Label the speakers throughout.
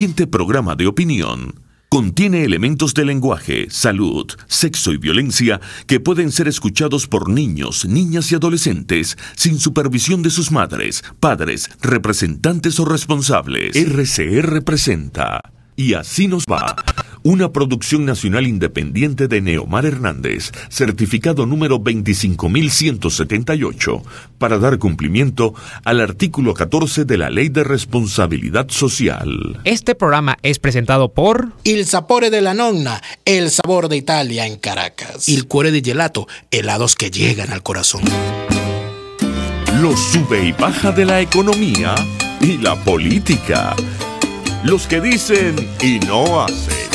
Speaker 1: siguiente programa de opinión contiene elementos de lenguaje, salud, sexo y violencia que pueden ser escuchados por niños, niñas y adolescentes sin supervisión de sus madres, padres, representantes o responsables. RCR presenta Y Así Nos Va, una producción nacional independiente de Neomar Hernández, certificado número 25178, para dar cumplimiento al artículo 14 de la Ley de Responsabilidad Social.
Speaker 2: Este programa es presentado por
Speaker 3: Il Sapore della Nonna, el sabor de Italia en Caracas. Il Cuore di Gelato, helados que llegan al corazón.
Speaker 1: Lo sube y baja de la economía y la política. Los que dicen y no hacen.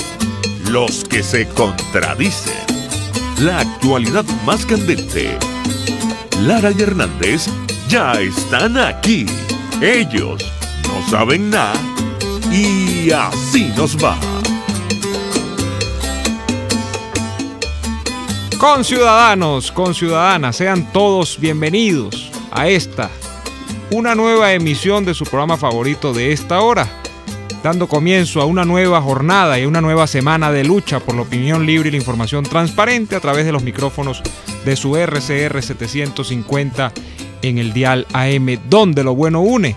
Speaker 1: Los que se contradicen. La actualidad más candente. Lara y Hernández ya están aquí. Ellos no saben nada y así nos va.
Speaker 2: Conciudadanos, conciudadanas, sean todos bienvenidos a una nueva emisión de su programa favorito de esta hora, dando comienzo a una nueva jornada y una nueva semana de lucha por la opinión libre y la información transparente a través de los micrófonos de su RCR 750 en el dial AM, donde lo bueno une.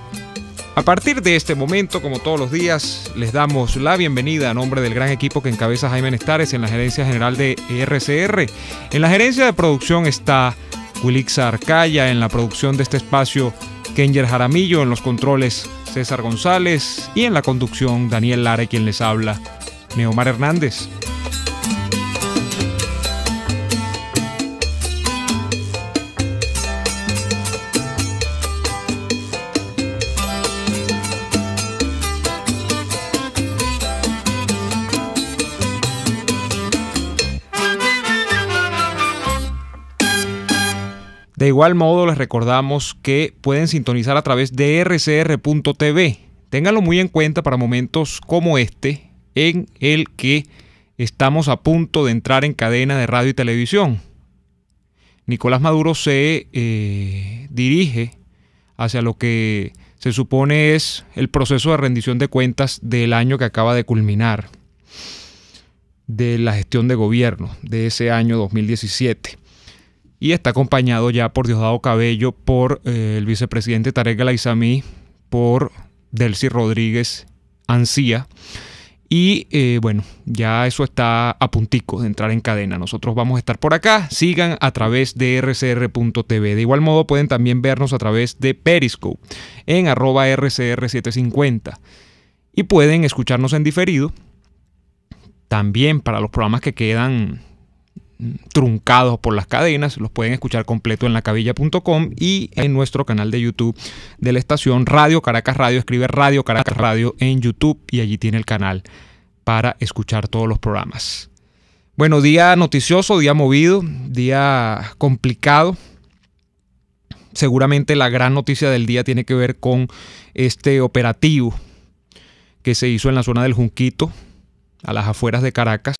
Speaker 2: A partir de este momento, como todos los días, les damos la bienvenida a nombre del gran equipo que encabeza Jaime Nestares en la gerencia general de RCR. En la gerencia de producción está Wilixa Arcaya, en la producción de este espacio Kenger Jaramillo, en los controles César González y en la conducción Daniel Lara, quien les habla, Neomar Hernández. De igual modo, les recordamos que pueden sintonizar a través de rcr.tv. Ténganlo muy en cuenta para momentos como este, en el que estamos a punto de entrar en cadena de radio y televisión. Nicolás Maduro se dirige hacia lo que se supone es el proceso de rendición de cuentas del año que acaba de culminar, de la gestión de gobierno de ese año 2017. Y está acompañado ya por Diosdado Cabello, por el vicepresidente Tarek El Aizami, por Delcy Rodríguez Ancía. Y bueno, ya eso está a puntico de entrar en cadena. Nosotros vamos a estar por acá. Sigan a través de rcr.tv. De igual modo pueden también vernos a través de Periscope en @rcr750. Y pueden escucharnos en diferido. También para los programas que quedan truncados por las cadenas, los pueden escuchar completo en lacabilla.com y en nuestro canal de YouTube de la estación Radio Caracas Radio. Escribe Radio Caracas Radio en YouTube y allí tiene el canal para escuchar todos los programas. Bueno, día noticioso, día movido, día complicado. Seguramente la gran noticia del día tiene que ver con este operativo que se hizo en la zona del Junquito, a las afueras de Caracas,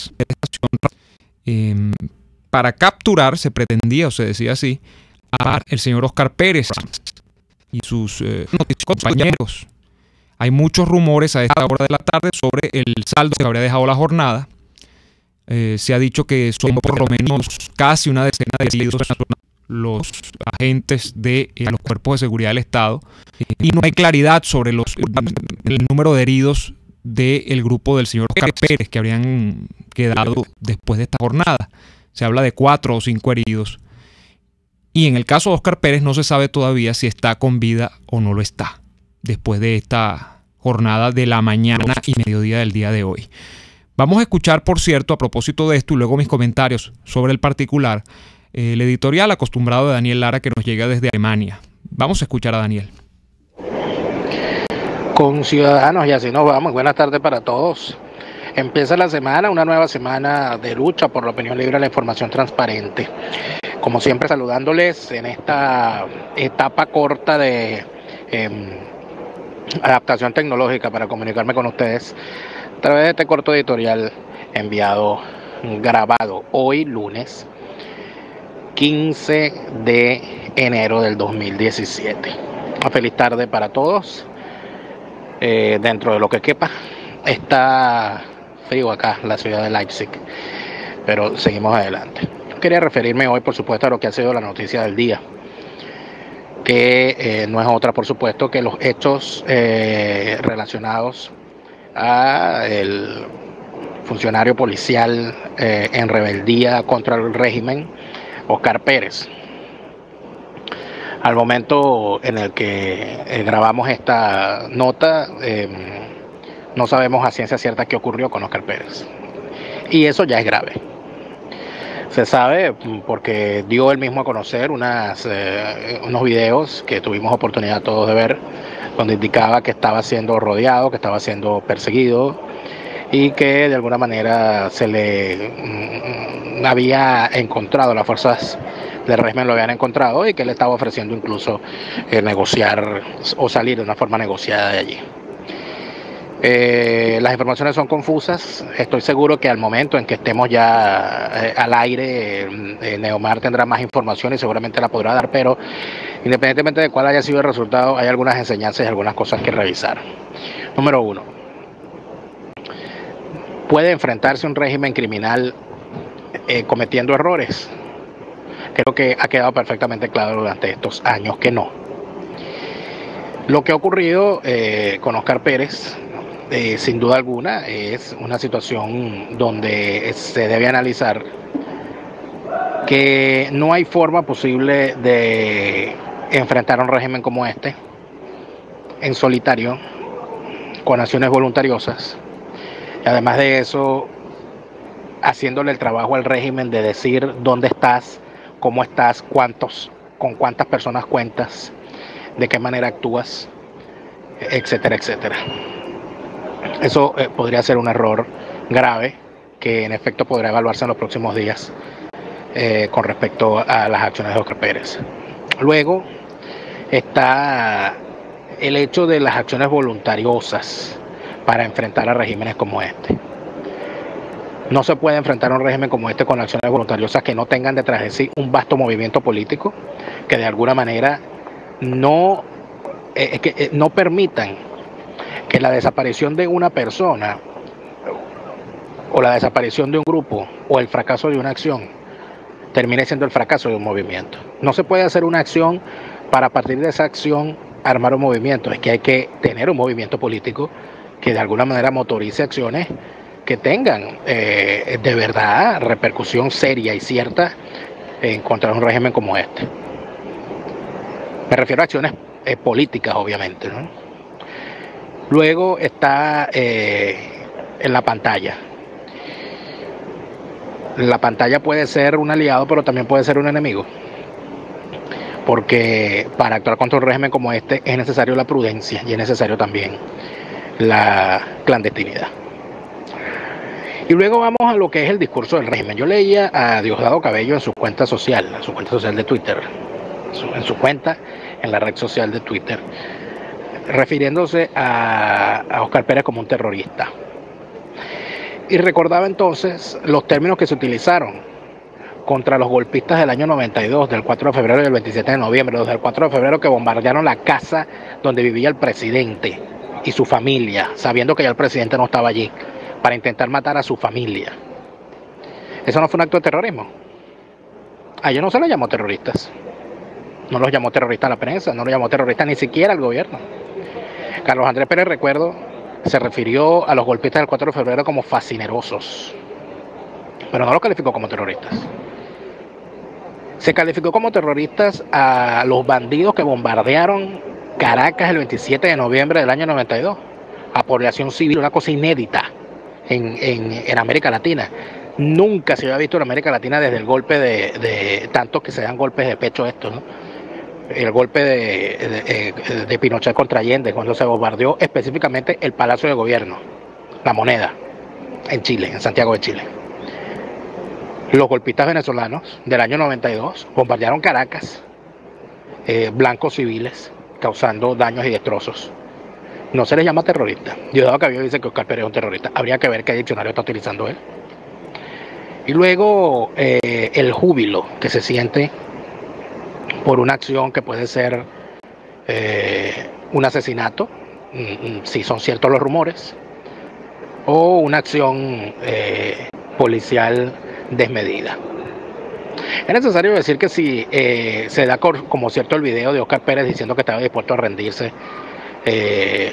Speaker 2: para capturar, se pretendía o se decía así, a el señor Oscar Pérez y sus compañeros. Hay muchos rumores a esta hora de la tarde sobre el saldo que habría dejado la jornada. Se ha dicho que son por lo menos casi una decena de heridos los agentes de los cuerpos de seguridad del Estado, y no hay claridad sobre el número de heridos del grupo del señor Oscar Pérez que habrían quedado después de esta jornada. Se habla de 4 o 5 heridos. Y en el caso de Oscar Pérez no se sabe todavía si está con vida o no lo está, después de esta jornada de la mañana y mediodía del día de hoy. Vamos a escuchar, por cierto, a propósito de esto y luego mis comentarios sobre el particular, el editorial acostumbrado de Daniel Lara que nos llega desde Alemania. Vamos a escuchar a Daniel.
Speaker 3: Con ciudadanos, y así nos vamos. Buenas tardes para todos. Empieza la semana, una nueva semana de lucha por la opinión libre y la información transparente. Como siempre, saludándoles en esta etapa corta de adaptación tecnológica para comunicarme con ustedes a través de este corto editorial grabado hoy lunes 15 de enero del 2017. Una feliz tarde para todos. Dentro de lo que quepa, Está frío acá, la ciudad de Leipzig, pero seguimos adelante. Yo quería referirme hoy, por supuesto, a lo que ha sido la noticia del día, que no es otra, por supuesto, que los hechos relacionados a el funcionario policial en rebeldía contra el régimen, Óscar Pérez. Al momento en el que grabamos esta nota, no sabemos a ciencia cierta qué ocurrió con Óscar Pérez. Y eso ya es grave. Se sabe porque dio él mismo a conocer unos videos que tuvimos oportunidad todos de ver, donde indicaba que estaba siendo rodeado, que estaba siendo perseguido y que de alguna manera se le había encontrado, las fuerzas del régimen lo habían encontrado y que le estaba ofreciendo incluso negociar o salir de una forma negociada de allí. Las informaciones son confusas. Estoy seguro que al momento en que estemos ya al aire, Neomar tendrá más información y seguramente la podrá dar, pero independientemente de cuál haya sido el resultado, hay algunas enseñanzas y algunas cosas que revisar. Número uno, ¿puede enfrentarse un régimen criminal cometiendo errores? Creo que ha quedado perfectamente claro durante estos años que no. Lo que ha ocurrido con Óscar Pérez, sin duda alguna, es una situación donde se debe analizar que no hay forma posible de enfrentar a un régimen como este en solitario, con acciones voluntariosas, y además de eso, haciéndole el trabajo al régimen de decir dónde estás, cómo estás, con cuántas personas cuentas, de qué manera actúas, etcétera, etcétera. Eso podría ser un error grave que en efecto podrá evaluarse en los próximos días con respecto a las acciones de Óscar Pérez. Luego está el hecho de las acciones voluntariosas para enfrentar a regímenes como este. No se puede enfrentar a un régimen como este con acciones voluntariosas que no tengan detrás de sí un vasto movimiento político, que de alguna manera no permitan que la desaparición de una persona o la desaparición de un grupo o el fracaso de una acción termine siendo el fracaso de un movimiento. No se puede hacer una acción para a partir de esa acción armar un movimiento. Es que hay que tener un movimiento político que de alguna manera motorice acciones que tengan de verdad repercusión seria y cierta en contra de un régimen como este. Me refiero a acciones políticas, obviamente, ¿no? Luego está en la pantalla. La pantalla puede ser un aliado, pero también puede ser un enemigo. Porque para actuar contra un régimen como este es necesario la prudencia y es necesario también la clandestinidad. Y luego vamos a lo que es el discurso del régimen. Yo leía a Diosdado Cabello en su cuenta social, de Twitter, en la red social de Twitter, refiriéndose a Óscar Pérez como un terrorista. Y recordaba entonces los términos que se utilizaron contra los golpistas del año 92, del 4 de febrero y del 27 de noviembre, desde el 4 de febrero que bombardearon la casa donde vivía el presidente y su familia, sabiendo que ya el presidente no estaba allí, para intentar matar a su familia. ¿Eso no fue un acto de terrorismo? A ellos no se los llamó terroristas. No los llamó terroristas a la prensa, no los llamó terroristas ni siquiera al gobierno. Carlos Andrés Pérez, recuerdo, se refirió a los golpistas del 4 de febrero como fascinerosos, pero no los calificó como terroristas. Se calificó como terroristas a los bandidos que bombardearon Caracas el 27 de noviembre del año 92, a población civil, una cosa inédita en América Latina. Nunca se había visto en América Latina desde el golpe de tanto que se dan golpes de pecho estos, ¿no? El golpe de Pinochet contra Allende, cuando se bombardeó específicamente el Palacio de Gobierno, La Moneda, en Chile, en Santiago de Chile. Los golpistas venezolanos del año 92 bombardearon Caracas, blancos civiles, causando daños y destrozos. No se les llama terrorista. Diosdado Cabello dice que Óscar Pérez es un terrorista. Habría que ver qué diccionario está utilizando él. Y luego el júbilo que se siente por una acción que puede ser un asesinato, si son ciertos los rumores, o una acción policial desmedida. Es necesario decir que si se da como cierto el video de Óscar Pérez diciendo que estaba dispuesto a rendirse,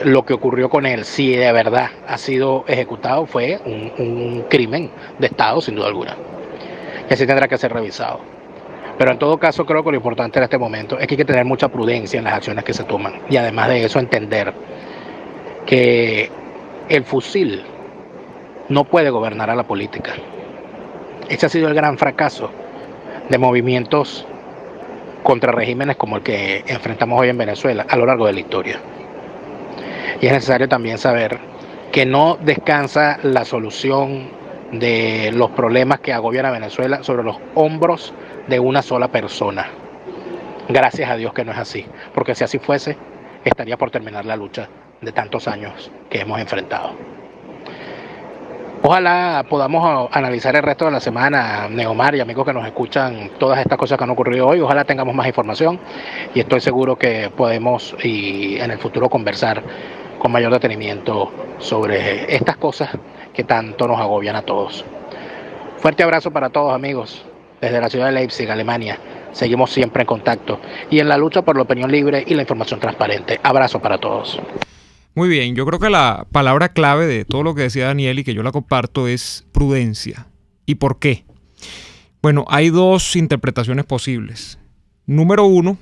Speaker 3: lo que ocurrió con él, si de verdad ha sido ejecutado, fue un crimen de Estado, sin duda alguna. Y así tendrá que ser revisado. Pero en todo caso, creo que lo importante en este momento es que hay que tener mucha prudencia en las acciones que se toman. Y además de eso, entender que el fusil no puede gobernar a la política. Ese ha sido el gran fracaso de movimientos contra regímenes como el que enfrentamos hoy en Venezuela a lo largo de la historia. Y es necesario también saber que no descansa la solución de los problemas que agobian a Venezuela sobre los hombros de una sola persona. Gracias a Dios que no es así, porque si así fuese, estaría por terminar la lucha de tantos años que hemos enfrentado. Ojalá podamos analizar el resto de la semana, Neomar y amigos que nos escuchan, todas estas cosas que han ocurrido hoy. Ojalá tengamos más información y estoy seguro que podemos y en el futuro conversar con mayor detenimiento sobre estas cosas que tanto nos agobian a todos. Fuerte abrazo para todos, amigos, desde la ciudad de Leipzig, Alemania. Seguimos siempre en contacto y en la lucha por la opinión libre y la información transparente. Abrazo para todos.
Speaker 2: Muy bien, yo creo que la palabra clave de todo lo que decía Daniel y que yo la comparto es prudencia. ¿Y por qué? Bueno, hay dos interpretaciones posibles. Número uno,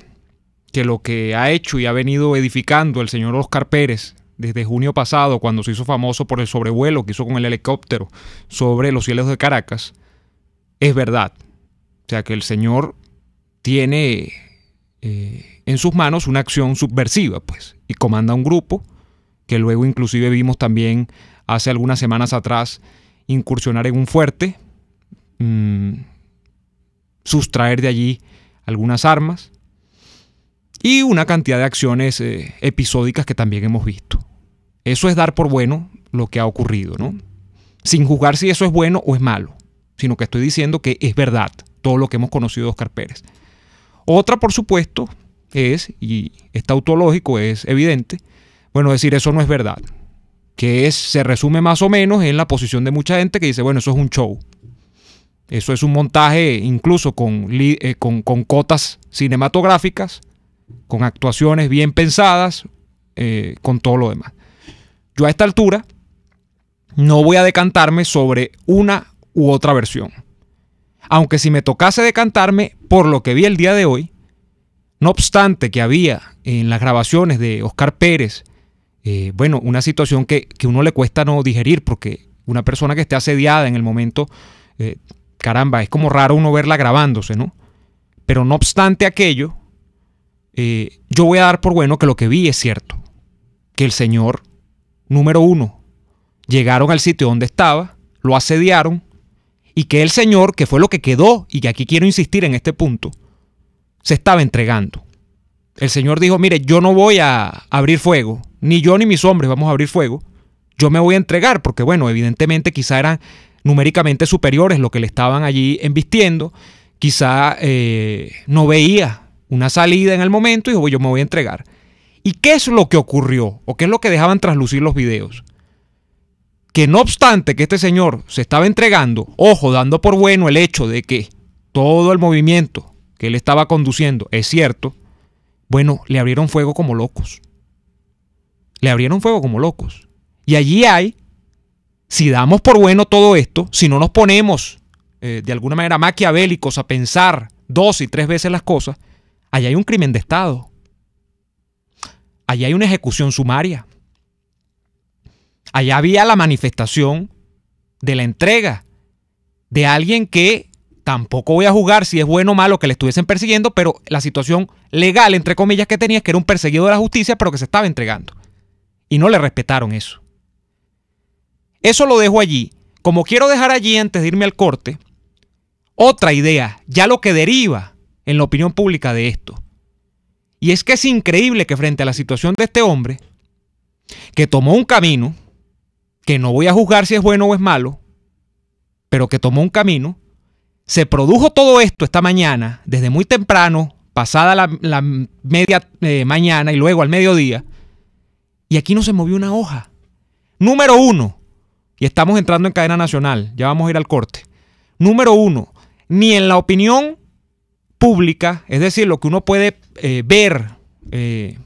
Speaker 2: que lo que ha hecho y ha venido edificando el señor Óscar Pérez desde junio pasado, cuando se hizo famoso por el sobrevuelo que hizo con el helicóptero sobre los cielos de Caracas, es verdad. O sea, que el señor tiene en sus manos una acción subversiva, pues, y comanda un grupo que luego inclusive vimos también hace algunas semanas atrás incursionar en un fuerte, sustraer de allí algunas armas y una cantidad de acciones episódicas que también hemos visto. Eso es dar por bueno lo que ha ocurrido, ¿no? Sin juzgar si eso es bueno o es malo, sino que estoy diciendo que es verdad todo lo que hemos conocido de Óscar Pérez. Otra, por supuesto, es, y es tautológico, es evidente, bueno, decir eso no es verdad, que se resume más o menos en la posición de mucha gente que dice, bueno, eso es un show. Eso es un montaje incluso con cotas cinematográficas, con actuaciones bien pensadas, con todo lo demás. Yo a esta altura no voy a decantarme sobre una u otra versión. Aunque si me tocase decantarme por lo que vi el día de hoy, no obstante que había en las grabaciones de Óscar Pérez, bueno, una situación que uno le cuesta no digerir, porque una persona que esté asediada en el momento, caramba, es como raro uno verla grabándose, ¿no? Pero no obstante aquello, yo voy a dar por bueno que lo que vi es cierto, que el señor, número uno, llegaron al sitio donde estaba, lo asediaron, y que el señor, que fue lo que quedó, y que aquí quiero insistir en este punto, se estaba entregando. El señor dijo, mire, yo no voy a abrir fuego, ni yo ni mis hombres vamos a abrir fuego, yo me voy a entregar, porque bueno, evidentemente quizá eran numéricamente superiores lo que le estaban allí embistiendo, quizá no veía una salida en el momento y dijo, yo me voy a entregar. ¿Y qué es lo que ocurrió? ¿O qué es lo que dejaban traslucir los videos? Que no obstante que este señor se estaba entregando, ojo, dando por bueno el hecho de que todo el movimiento que él estaba conduciendo es cierto, bueno, le abrieron fuego como locos. Le abrieron fuego como locos. Y allí hay, si damos por bueno todo esto, si no nos ponemos de alguna manera maquiavélicos a pensar 2 y 3 veces las cosas, allí hay un crimen de Estado. Allí hay una ejecución sumaria. Allá había la manifestación de la entrega de alguien que tampoco voy a juzgar si es bueno o malo que le estuviesen persiguiendo, pero la situación legal, entre comillas, que tenía es que era un perseguido de la justicia, pero que se estaba entregando. Y no le respetaron eso. Eso lo dejo allí. Como quiero dejar allí, antes de irme al corte, otra idea, ya lo que deriva en la opinión pública de esto. Y es que es increíble que frente a la situación de este hombre, que tomó un camino, que no voy a juzgar si es bueno o es malo, pero que tomó un camino, se produjo todo esto esta mañana, desde muy temprano, pasada la media mañana y luego al mediodía, y aquí no se movió una hoja. Número uno, y estamos entrando en cadena nacional, ya vamos a ir al corte. Número 1, ni en la opinión pública, es decir, lo que uno puede ver de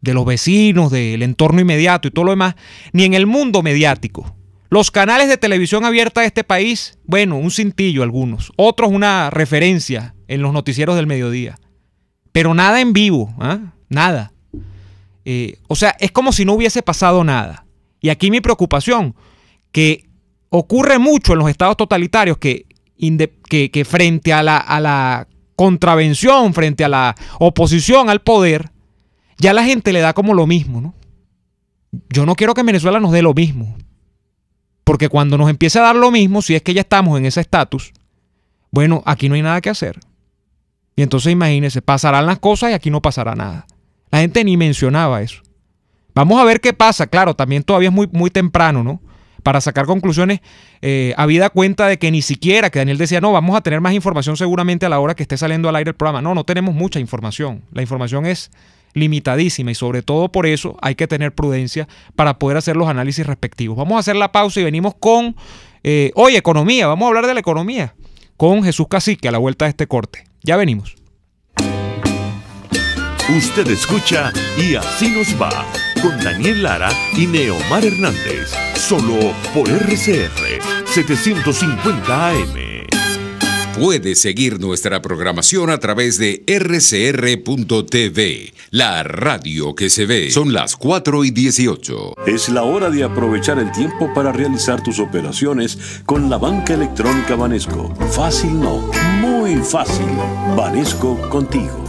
Speaker 2: los vecinos, del entorno inmediato y todo lo demás, ni en el mundo mediático. Los canales de televisión abierta de este país, bueno, un cintillo algunos, otros una referencia en los noticieros del mediodía, pero nada en vivo, nada. O sea, es como si no hubiese pasado nada. Y aquí mi preocupación, que ocurre mucho en los estados totalitarios que frente a la contravención, frente a la oposición al poder, ya la gente le da como lo mismo, ¿no? Yo no quiero que Venezuela nos dé lo mismo. Porque cuando nos empiece a dar lo mismo, si es que ya estamos en ese estatus, bueno, aquí no hay nada que hacer. Y entonces imagínense, pasarán las cosas y aquí no pasará nada. La gente ni mencionaba eso. Vamos a ver qué pasa. Claro, también todavía es muy, muy temprano, ¿no? Para sacar conclusiones, habida cuenta de que ni siquiera, que Daniel decía, no, vamos a tener más información seguramente a la hora que esté saliendo al aire el programa. No tenemos mucha información. La información es limitadísima y sobre todo por eso hay que tener prudencia para poder hacer los análisis respectivos. Vamos a hacer la pausa y venimos con, hoy economía, vamos a hablar de la economía con Jesús Cacique a la vuelta de este corte. Ya venimos.
Speaker 1: Usted escucha Y Así Nos Va con Daniel Lara y Neomar Hernández, solo por RCR 750 AM.
Speaker 4: Puede seguir nuestra programación a través de rcr.tv, la radio que se ve. Son las 4:18.
Speaker 5: Es la hora de aprovechar el tiempo para realizar tus operaciones con la banca electrónica Banesco. Fácil no, muy fácil. Banesco contigo.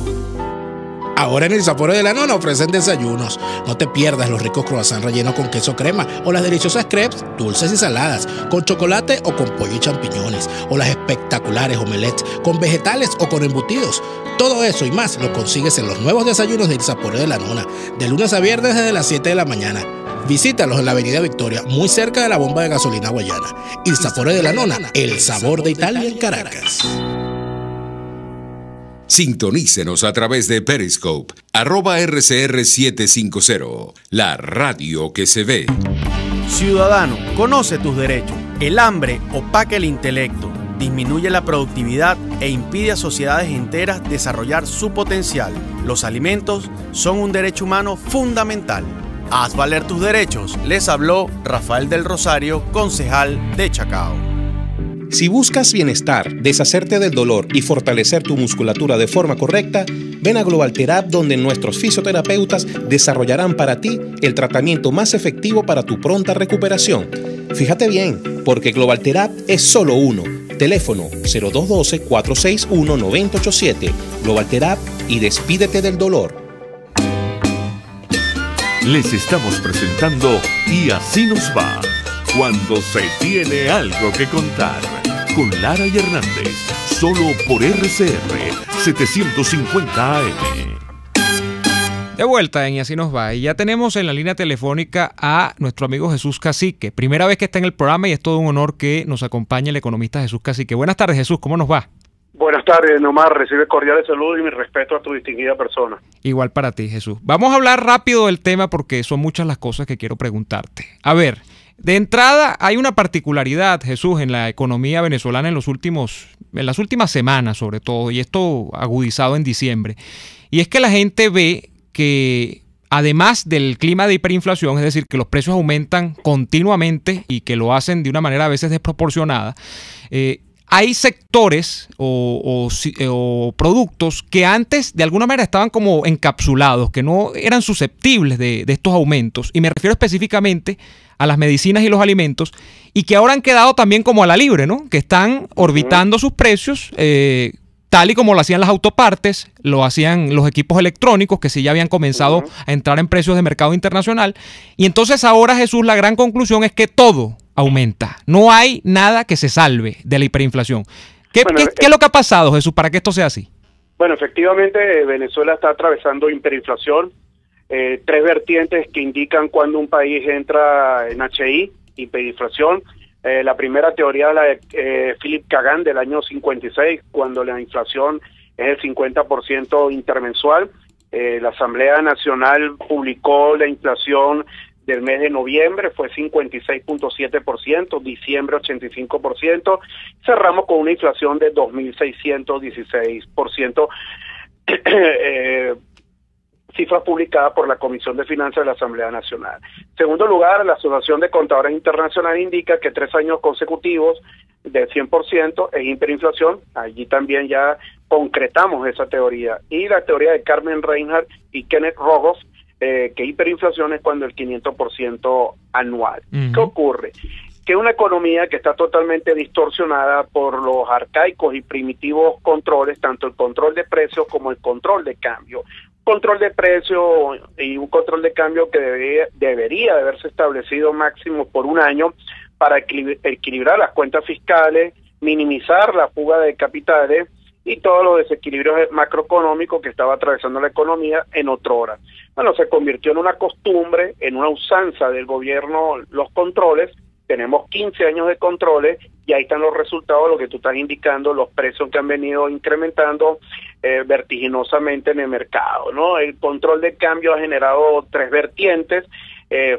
Speaker 6: Ahora en el Sabor de la Nona ofrecen desayunos. No te pierdas los ricos croissants rellenos con queso crema o las deliciosas crepes dulces y saladas con chocolate o con pollo y champiñones o las espectaculares omelettes con vegetales o con embutidos. Todo eso y más lo consigues en los nuevos desayunos del Sabor de la Nona, de lunes a viernes desde las 7 de la mañana. Visítalos en la Avenida Victoria, muy cerca de la bomba de gasolina Guayana. El Sabor de la Nona, el sabor de Italia en Caracas.
Speaker 4: Sintonícenos a través de Periscope, @RCR750, la radio que se ve.
Speaker 7: Ciudadano, conoce tus derechos. El hambre opaca el intelecto, disminuye la productividad e impide a sociedades enteras desarrollar su potencial. Los alimentos son un derecho humano fundamental. Haz valer tus derechos, les habló Rafael del Rosario, concejal de Chacao.
Speaker 8: Si buscas bienestar, deshacerte del dolor y fortalecer tu musculatura de forma correcta, ven a Global Therap, donde nuestros fisioterapeutas desarrollarán para ti el tratamiento más efectivo para tu pronta recuperación. Fíjate bien, porque Global Therap es solo uno. Teléfono 0212-461-9087. Global Therap y despídete del dolor.
Speaker 1: Les estamos presentando Y Así Nos Va, cuando se tiene algo que contar, con Lara y Hernández, solo por RCR 750 AM.
Speaker 2: De vuelta en Y Así Nos Va, y ya tenemos en la línea telefónica a nuestro amigo Jesús Cacique. Primera vez que está en el programa y es todo un honor que nos acompañe el economista Jesús Cacique. Buenas tardes, Jesús, ¿cómo nos va?
Speaker 9: Buenas tardes, Nomar. Recibe cordiales saludos y mi respeto a tu distinguida persona.
Speaker 2: Igual para ti, Jesús. Vamos a hablar rápido del tema porque son muchas las cosas que quiero preguntarte. A ver, de entrada hay una particularidad, Jesús, en la economía venezolana en las últimas semanas sobre todo, y esto agudizado en diciembre. Y es que la gente ve que además del clima de hiperinflación, es decir, que los precios aumentan continuamente y que lo hacen de una manera a veces desproporcionada, hay sectores o productos que antes de alguna manera estaban como encapsulados, que no eran susceptibles de estos aumentos, y me refiero específicamente a las medicinas y los alimentos, y que ahora han quedado también como a la libre, ¿no? Que están orbitando sus precios, tal y como lo hacían las autopartes, lo hacían los equipos electrónicos, que sí ya habían comenzado a entrar en precios de mercado internacional. Y entonces ahora, Jesús, la gran conclusión es que todo aumenta. No hay nada que se salve de la hiperinflación. ¿Qué es lo que ha pasado, Jesús, para que esto sea así?
Speaker 9: Bueno, efectivamente, Venezuela está atravesando hiperinflación. Tres vertientes que indican cuando un país entra en HI, hiperinflación. La primera teoría, la de Philip Kagan del año 56, cuando la inflación es el 50% intermensual. La Asamblea Nacional publicó la inflación del mes de noviembre fue 56.7%, diciembre 85%, cerramos con una inflación de 2.616%, cifras publicadas por la Comisión de Finanzas de la Asamblea Nacional. En segundo lugar, la Asociación de Contadores Internacionales indica que 3 años consecutivos del 100% es hiperinflación. Allí también ya concretamos esa teoría. Y la teoría de Carmen Reinhardt y Kenneth Rogoff, que hiperinflación es cuando el 500% anual. ¿Qué ocurre? Que una economía que está totalmente distorsionada por los arcaicos y primitivos controles, tanto el control de precios como el control de cambio. Control de precio y un control de cambio que debería de haberse establecido máximo por un año para equilibrar las cuentas fiscales, minimizar la fuga de capitales y todos los desequilibrios macroeconómicos que estaba atravesando la economía en otrora. Bueno, se convirtió en una costumbre, en una usanza del gobierno los controles. Tenemos 15 años de controles y ahí están los resultados, lo que tú estás indicando, los precios que han venido incrementando vertiginosamente en el mercado, ¿no? El control de cambio ha generado 3 vertientes,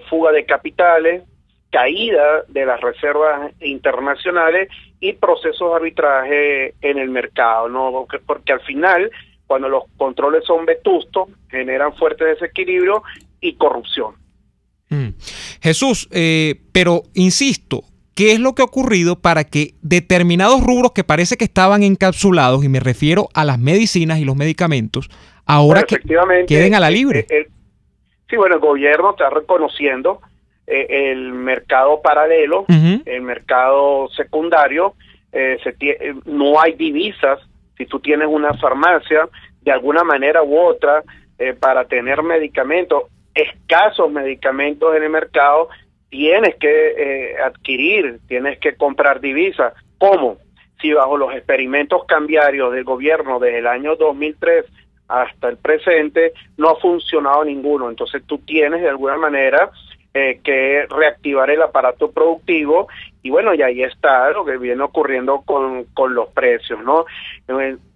Speaker 9: fuga de capitales, caída de las reservas internacionales y procesos de arbitraje en el mercado, ¿no? Porque al final, cuando los controles son vetustos, generan fuertes desequilibrios y corrupción.
Speaker 2: Jesús, pero insisto, ¿qué es lo que ha ocurrido para que determinados rubros que parece que estaban encapsulados, y me refiero a las medicinas y los medicamentos, ahora que queden a la libre?
Speaker 9: Sí, bueno, el gobierno está reconociendo el mercado paralelo, el mercado secundario, no hay divisas. Si tú tienes una farmacia, de alguna manera u otra, para tener medicamentos, escasos medicamentos en el mercado, tienes que adquirir, tienes que comprar divisas. ¿Cómo? Si bajo los experimentos cambiarios del gobierno desde el año 2003 hasta el presente no ha funcionado ninguno, entonces tú tienes de alguna manera que reactivar el aparato productivo y bueno, y ahí está lo que viene ocurriendo con los precios, ¿no?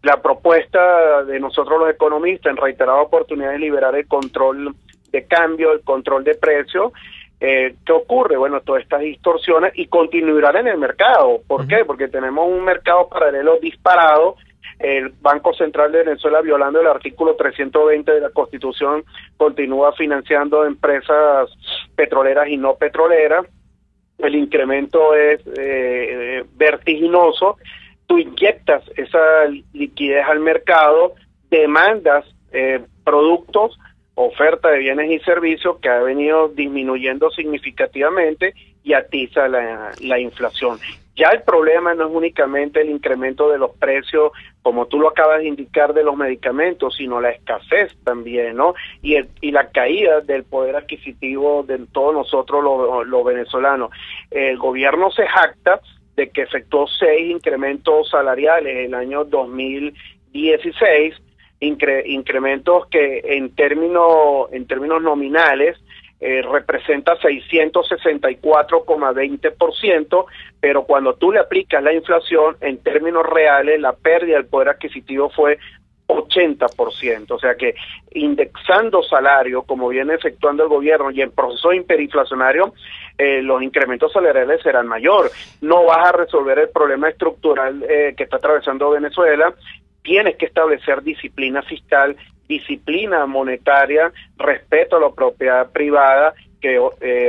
Speaker 9: La propuesta de nosotros los economistas en reiteradas oportunidades es liberar el control de cambio, el control de precios. ¿Qué ocurre? Bueno, todas estas distorsiones y continuarán en el mercado. ¿Por qué? Porque tenemos un mercado paralelo disparado. El Banco Central de Venezuela, violando el artículo 320 de la Constitución, continúa financiando empresas petroleras y no petroleras. El incremento es vertiginoso. Tú inyectas esa liquidez al mercado, demandas productos, oferta de bienes y servicios que ha venido disminuyendo significativamente y atiza la inflación. Ya el problema no es únicamente el incremento de los precios, como tú lo acabas de indicar, de los medicamentos, sino la escasez también, ¿no? Y la caída del poder adquisitivo de todos nosotros los venezolanos. El gobierno se jacta de que efectuó 6 incrementos salariales en el año 2016, incrementos que en términos nominales representa 664,20%, pero cuando tú le aplicas la inflación, en términos reales, la pérdida del poder adquisitivo fue 80%. O sea que indexando salario, como viene efectuando el gobierno, y en proceso hiperinflacionario, los incrementos salariales serán mayor. No vas a resolver el problema estructural que está atravesando Venezuela. Tienes que establecer disciplina fiscal, disciplina monetaria, respeto a la propiedad privada, que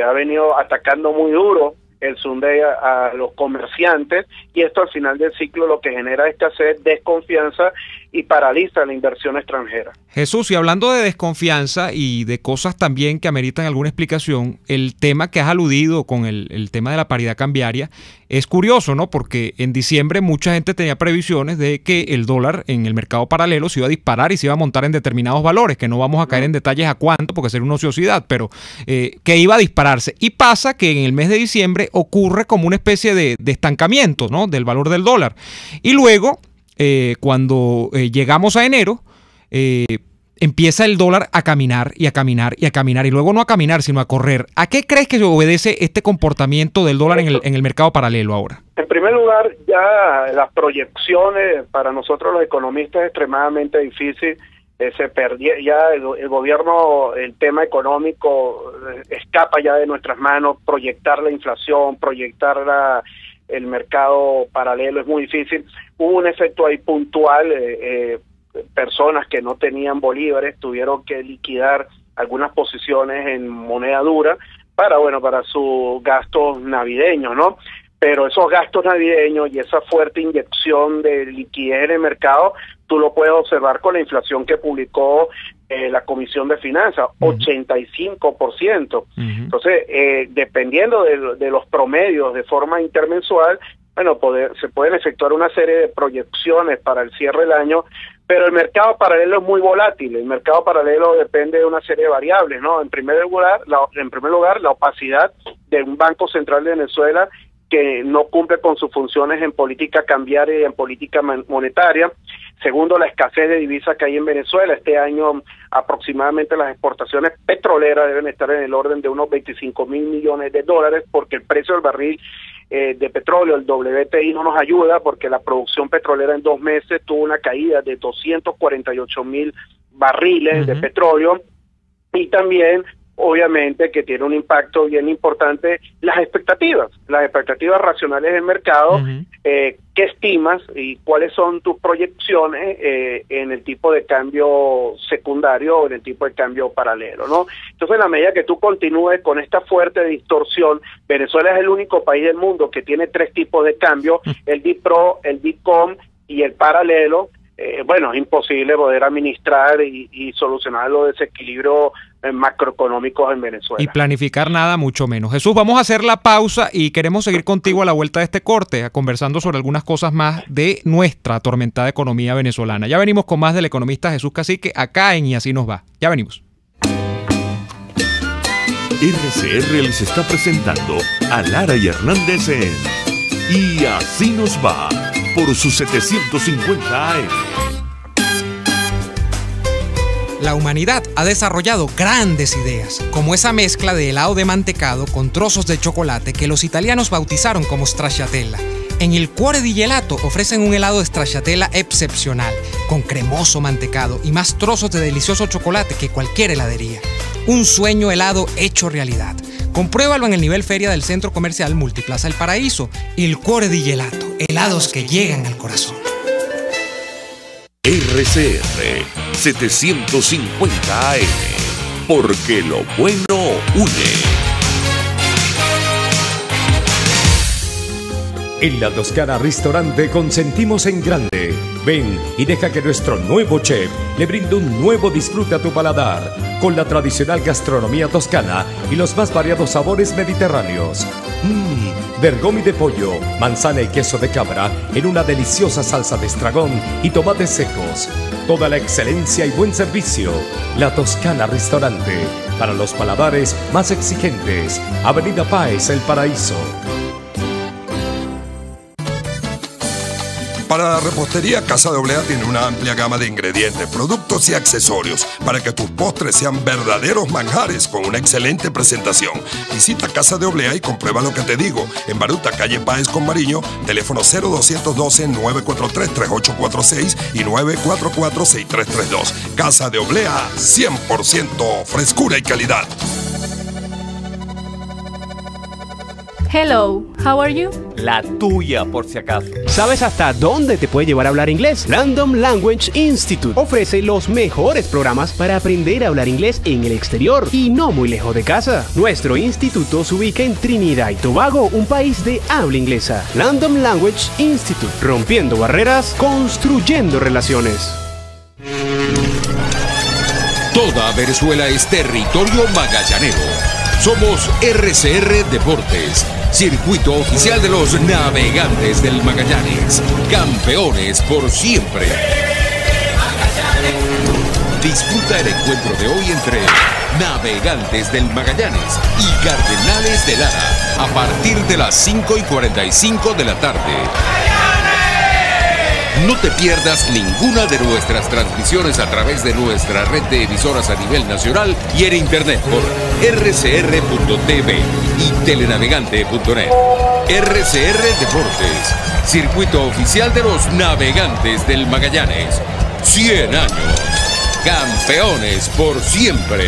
Speaker 9: ha venido atacando muy duro el SUNDE a los comerciantes, y esto al final del ciclo lo que genera es escasez, desconfianza y paraliza la inversión extranjera.
Speaker 2: Jesús, y hablando de desconfianza y de cosas también que ameritan alguna explicación, el tema que has aludido con el tema de la paridad cambiaria es curioso, ¿no? Porque en diciembre mucha gente tenía previsiones de que el dólar en el mercado paralelo se iba a disparar y se iba a montar en determinados valores, que no vamos a caer en detalles a cuánto, porque sería una ociosidad, pero que iba a dispararse. Y pasa que en el mes de diciembre ocurre como una especie de estancamiento, ¿no? Del valor del dólar. Y luego, cuando llegamos a enero, empieza el dólar a caminar y a caminar y a caminar, y luego no a caminar, sino a correr. ¿A qué crees que obedece este comportamiento del dólar en el mercado paralelo ahora?
Speaker 9: En primer lugar, ya las proyecciones para nosotros los economistas es extremadamente difícil se perdió ya el gobierno, el tema económico escapa ya de nuestras manos. Proyectar la inflación, proyectar el mercado paralelo es muy difícil. Hubo un efecto ahí puntual, personas que no tenían bolívares tuvieron que liquidar algunas posiciones en moneda dura para sus gastos navideños, ¿no? Pero esos gastos navideños y esa fuerte inyección de liquidez en el mercado, tú lo puedes observar con la inflación que publicó la Comisión de Finanzas, 85%. Entonces, dependiendo de los promedios de forma intermensual, se pueden efectuar una serie de proyecciones para el cierre del año, pero el mercado paralelo es muy volátil. El mercado paralelo depende de una serie de variables, ¿no? En primer lugar, la opacidad de un Banco Central de Venezuela que no cumple con sus funciones en política cambiaria y en política monetaria. Segundo, la escasez de divisas que hay en Venezuela. Este año aproximadamente las exportaciones petroleras deben estar en el orden de unos 25,000 millones de dólares, porque el precio del barril de petróleo, el WTI, no nos ayuda, porque la producción petrolera en 2 meses tuvo una caída de 248,000 barriles de petróleo, y también obviamente que tiene un impacto bien importante las expectativas racionales del mercado. ¿Qué estimas y cuáles son tus proyecciones en el tipo de cambio secundario o en el tipo de cambio paralelo, ¿no? Entonces, en la medida que tú continúes con esta fuerte distorsión, Venezuela es el único país del mundo que tiene 3 tipos de cambio, el DIPRO, el DIPCOM y el paralelo. Es imposible poder administrar y solucionar los desequilibrios macroeconómicos en Venezuela.
Speaker 2: Y planificar nada, mucho menos. Jesús, vamos a hacer la pausa y queremos seguir contigo a la vuelta de este corte, conversando sobre algunas cosas más de nuestra atormentada economía venezolana. Ya venimos con más del economista Jesús Cacique, acá en Y Así Nos Va. Ya venimos.
Speaker 1: RCR les está presentando a Lara y Hernández en Y Así Nos Va, por su 750 AM.
Speaker 10: La humanidad ha desarrollado grandes ideas, como esa mezcla de helado de mantecado con trozos de chocolate que los italianos bautizaron como stracciatella. En il Cuore di Gelato ofrecen un helado de stracciatella excepcional, con cremoso mantecado y más trozos de delicioso chocolate que cualquier heladería. Un sueño helado hecho realidad. Compruébalo en el nivel feria del Centro Comercial Multiplaza El Paraíso. Il Cuore di Gelato, helados que llegan al corazón.
Speaker 1: RCR 750 AM, porque lo bueno une.
Speaker 11: En la Toscana Restaurante consentimos en grande. Ven y deja que nuestro nuevo chef le brinde un nuevo disfrute a tu paladar, con la tradicional gastronomía toscana y los más variados sabores mediterráneos. Bergomi de pollo, manzana y queso de cabra en una deliciosa salsa de estragón y tomates secos. Toda la excelencia y buen servicio. La Toscana Restaurante, para los paladares más exigentes. Avenida Páez, El Paraíso.
Speaker 12: Para la repostería, Casa de Oblea tiene una amplia gama de ingredientes, productos y accesorios para que tus postres sean verdaderos manjares con una excelente presentación. Visita Casa de Oblea y comprueba lo que te digo. En Baruta, calle Páez con Mariño, teléfono 0212-943-3846 y 944-6332. Casa de Oblea, 100% frescura y calidad.
Speaker 13: Hello, how are you?
Speaker 14: La tuya, por si acaso. ¿Sabes hasta dónde te puede llevar a hablar inglés? Random Language Institute ofrece los mejores programas para aprender a hablar inglés en el exterior y no muy lejos de casa. Nuestro instituto se ubica en Trinidad y Tobago, un país de habla inglesa. Random Language Institute, rompiendo barreras, construyendo relaciones.
Speaker 4: Toda Venezuela es territorio magallanero. Somos RCR Deportes, circuito oficial de los navegantes del Magallanes, campeones por siempre. Disfruta el encuentro de hoy entre Navegantes del Magallanes y Cardenales de Lara a partir de las 5:45 de la tarde. No te pierdas ninguna de nuestras transmisiones a través de nuestra red de emisoras a nivel nacional y en internet por rcr.tv y telenavegante.net. RCR Deportes, circuito oficial de los Navegantes del Magallanes. 100 años. Campeones por siempre.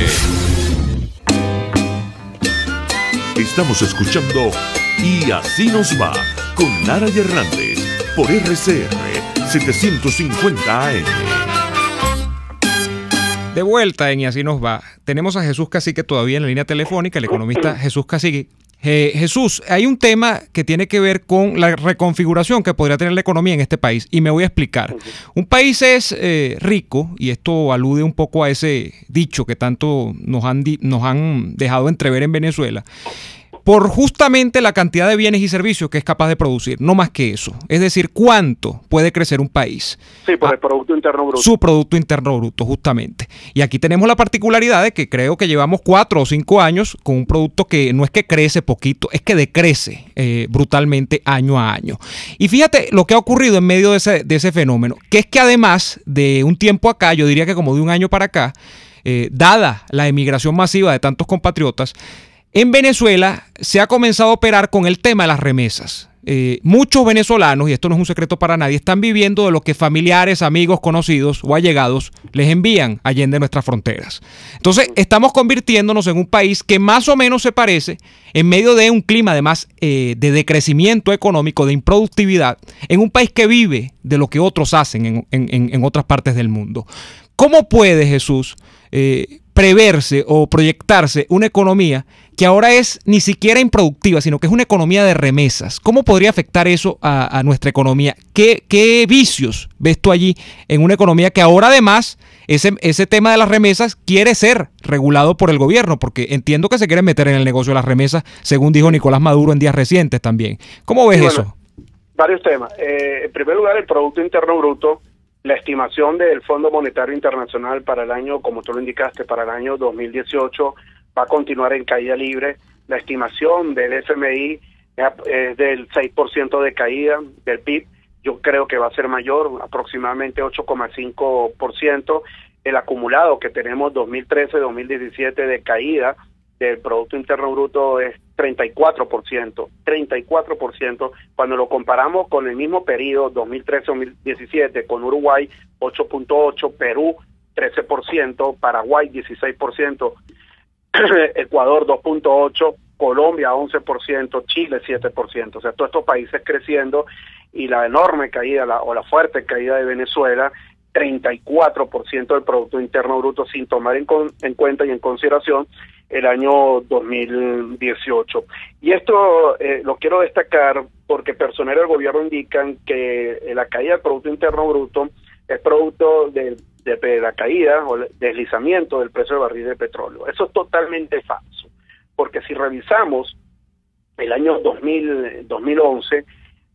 Speaker 1: Estamos escuchando Y Así Nos Va con Lara y Hernández por RCR 750 AM.
Speaker 2: De vuelta en Y Así Nos Va, tenemos a Jesús Cacique todavía en la línea telefónica, el economista Jesús Cacique. Jesús, hay un tema que tiene que ver con la reconfiguración que podría tener la economía en este país, y me voy a explicar. Un país es rico, y esto alude un poco a ese dicho que tanto nos han dejado entrever en Venezuela, por justamente la cantidad de bienes y servicios que es capaz de producir, no más que eso. Es decir, ¿cuánto puede crecer un país?
Speaker 9: Sí, por el Producto Interno Bruto.
Speaker 2: Su Producto Interno Bruto, justamente. Y aquí tenemos la particularidad de que creo que llevamos 4 o 5 años con un producto que no es que crece poquito, es que decrece brutalmente año a año. Y fíjate lo que ha ocurrido en medio de ese fenómeno, que es que además de un tiempo acá, yo diría que como de un año para acá, dada la emigración masiva de tantos compatriotas, en Venezuela se ha comenzado a operar con el tema de las remesas. Muchos venezolanos, y esto no es un secreto para nadie, están viviendo de lo que familiares, amigos, conocidos o allegados les envían allende nuestras fronteras. Entonces, estamos convirtiéndonos en un país que más o menos se parece, en medio de un clima además de decrecimiento económico, de improductividad, en un país que vive de lo que otros hacen en otras partes del mundo. ¿Cómo puede, Jesús, preverse o proyectarse una economía que ahora es ni siquiera improductiva, sino que es una economía de remesas? ¿Cómo podría afectar eso a nuestra economía? ¿Qué vicios ves tú allí en una economía que ahora además ese tema de las remesas quiere ser regulado por el gobierno? Porque entiendo que se quiere meter en el negocio de las remesas, según dijo Nicolás Maduro en días recientes también. ¿Cómo ves eso?
Speaker 9: Varios temas. En primer lugar, el Producto Interno Bruto. La estimación del Fondo Monetario Internacional para el año, como tú lo indicaste, para el año 2018 va a continuar en caída libre. La estimación del FMI es del 6% de caída del PIB. Yo creo que va a ser mayor, aproximadamente 8,5%. El acumulado que tenemos 2013-2017 de caída del Producto Interno Bruto es 34%, cuando lo comparamos con el mismo periodo 2013-2017 con Uruguay 8.8%, Perú 13%, Paraguay 16%, Ecuador 2.8%, Colombia 11%, Chile 7%, o sea, todos estos países creciendo, y la enorme caída o la fuerte caída de Venezuela, 34% del Producto Interno Bruto, sin tomar en cuenta y en consideración el año 2018. Y esto lo quiero destacar porque personeros del gobierno indican que la caída del Producto Interno Bruto es producto de la caída o deslizamiento del precio del barril de petróleo. Eso es totalmente falso, porque si revisamos el año 2011,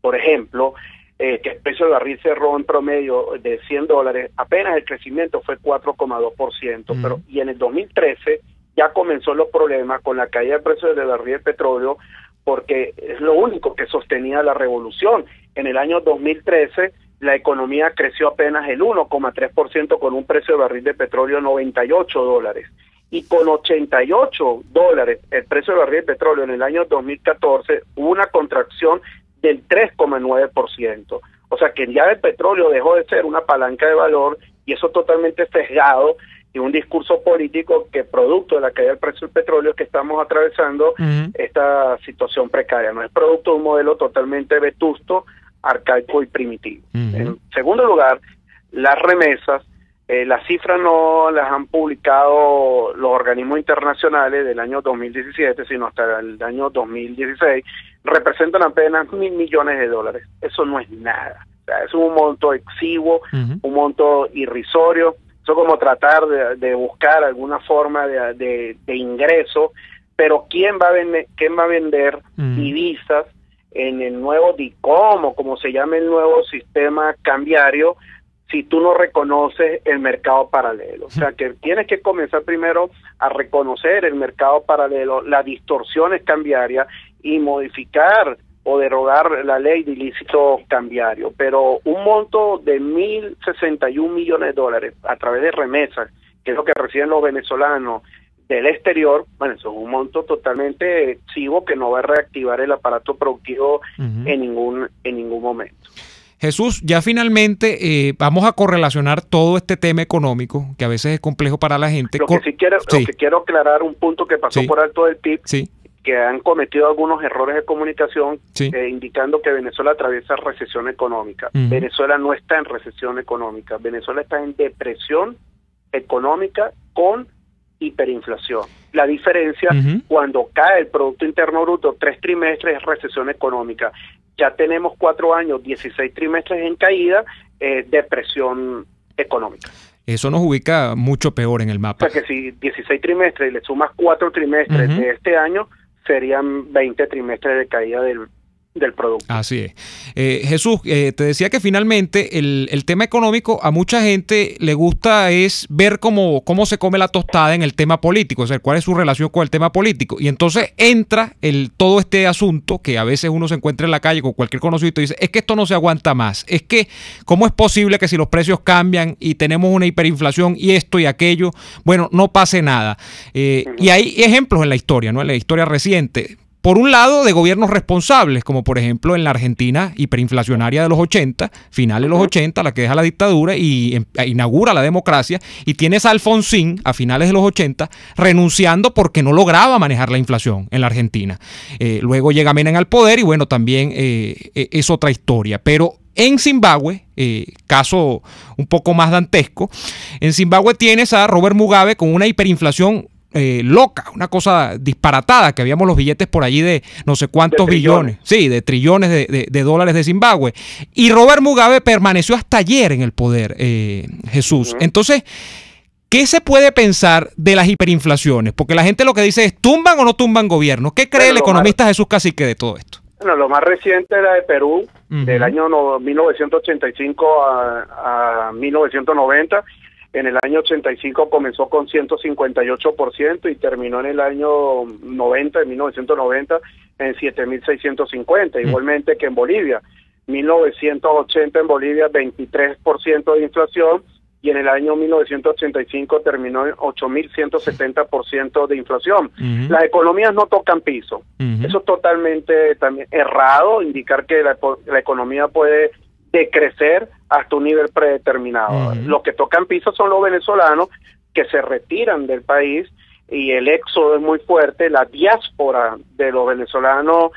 Speaker 9: por ejemplo, que el precio del barril cerró en promedio de $100, apenas el crecimiento fue 4,2%, pero y en el 2013 ya comenzó los problemas con la caída del precio del barril de petróleo, porque es lo único que sostenía la revolución. En el año 2013 la economía creció apenas el 1,3% con un precio de barril de petróleo de $98. Y con $88 el precio del barril de petróleo en el año 2014 hubo una contracción del 3,9%. O sea que ya el petróleo dejó de ser una palanca de valor, y eso totalmente sesgado y un discurso político que producto de la caída del precio del petróleo que estamos atravesando esta situación precaria. No es producto de un modelo totalmente vetusto, arcaico y primitivo. En segundo lugar, las remesas, las cifras no las han publicado los organismos internacionales del año 2017, sino hasta el año 2016, representan apenas $1.000 millones. Eso no es nada. O sea, es un monto exiguo, un monto irrisorio. Eso es como tratar de buscar alguna forma de ingreso, pero ¿quién va a vender divisas en el nuevo DICOM, o como se llama el nuevo sistema cambiario, si tú no reconoces el mercado paralelo? O sea, que tienes que comenzar primero a reconocer el mercado paralelo, las distorsiones cambiarias, y modificar o derogar la ley de ilícito cambiario. Pero un monto de $1.061 millones a través de remesas, que es lo que reciben los venezolanos del exterior, bueno, eso es un monto totalmente exiguo que no va a reactivar el aparato productivo en ningún momento.
Speaker 2: Jesús, ya finalmente vamos a correlacionar todo este tema económico, que a veces es complejo para la gente.
Speaker 9: Lo que quiero aclarar un punto que pasó por alto del PIB, que han cometido algunos errores de comunicación, indicando que Venezuela atraviesa recesión económica. Venezuela no está en recesión económica, Venezuela está en depresión económica con hiperinflación. La diferencia, cuando cae el Producto Interno Bruto 3 trimestres, es recesión económica. Ya tenemos 4 años, 16 trimestres en caída, depresión económica.
Speaker 2: Eso nos ubica mucho peor en el mapa.
Speaker 9: O sea que si 16 trimestres y le sumas 4 trimestres de este año, serían 20 trimestres de caída del producto.
Speaker 2: Así es. Jesús, te decía que finalmente el tema económico a mucha gente le gusta es ver cómo se come la tostada en el tema político, o sea, cuál es su relación con el tema político. Y entonces entra todo este asunto que a veces uno se encuentra en la calle con cualquier conocido y dice, es que esto no se aguanta más, es que ¿cómo es posible que si los precios cambian y tenemos una hiperinflación y esto y aquello, bueno, no pase nada? Y hay ejemplos en la historia, ¿no? En la historia reciente. Por un lado, de gobiernos responsables, como por ejemplo en la Argentina hiperinflacionaria de los 80, finales de los 80, la que deja la dictadura y inaugura la democracia, y tienes a Alfonsín a finales de los 80 renunciando porque no lograba manejar la inflación en la Argentina. Luego llega Menem al poder y bueno, también es otra historia. Pero en Zimbabue, caso un poco más dantesco, en Zimbabue tienes a Robert Mugabe con una hiperinflación loca, una cosa disparatada, que habíamos los billetes por allí de no sé cuántos billones, de trillones de dólares de Zimbabue, y Robert Mugabe permaneció hasta ayer en el poder, Jesús. Entonces, ¿qué se puede pensar de las hiperinflaciones? Porque la gente lo que dice es, ¿tumban o no tumban gobiernos? ¿Qué cree el economista Jesús Cacique de todo esto?
Speaker 9: Bueno, lo más reciente era de Perú, del año 1985 a 1990. En el año 85 comenzó con 158% y terminó en el año 1990, en 7.650, igualmente que en Bolivia. 1980 en Bolivia, 23% de inflación, y en el año 1985 terminó en 8.170% de inflación. Las economías no tocan piso. Eso es totalmente también errado, indicar que la economía puede decrecer hasta un nivel predeterminado. Los que tocan piso son los venezolanos que se retiran del país, y el éxodo es muy fuerte, la diáspora de los venezolanos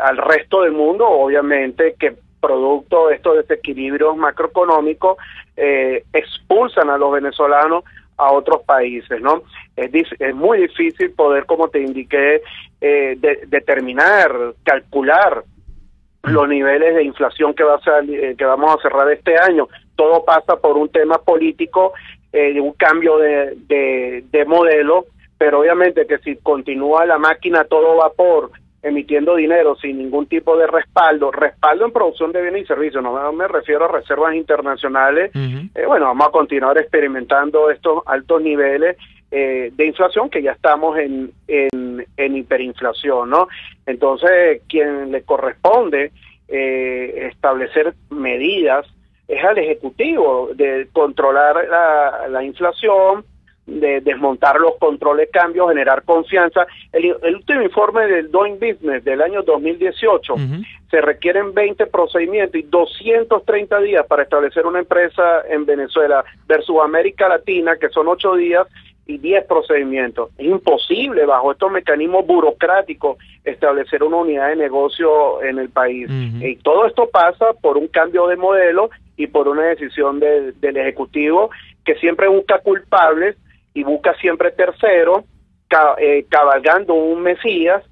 Speaker 9: al resto del mundo, obviamente que producto de estos desequilibrios macroeconómicos expulsan a los venezolanos a otros países, ¿no? Es muy difícil poder, como te indiqué, determinar, calcular los niveles de inflación que vamos a cerrar este año. Todo pasa por un tema político, un cambio de modelo, pero obviamente que si continúa la máquina a todo vapor, emitiendo dinero sin ningún tipo de respaldo en producción de bienes y servicios, no me refiero a reservas internacionales, bueno, vamos a continuar experimentando estos altos niveles de inflación, que ya estamos en hiperinflación, ¿no? Entonces, quien le corresponde establecer medidas es al Ejecutivo, de controlar la inflación, de desmontar los controles de cambio, generar confianza. El último informe del Doing Business del año 2018, se requieren 20 procedimientos y 230 días para establecer una empresa en Venezuela, versus América Latina, que son 8 días y 10 procedimientos. Es imposible bajo estos mecanismos burocráticos establecer una unidad de negocio en el país. Y todo esto pasa por un cambio de modelo y por una decisión del Ejecutivo, que siempre busca culpables y busca siempre terceros, cabalgando un mesías,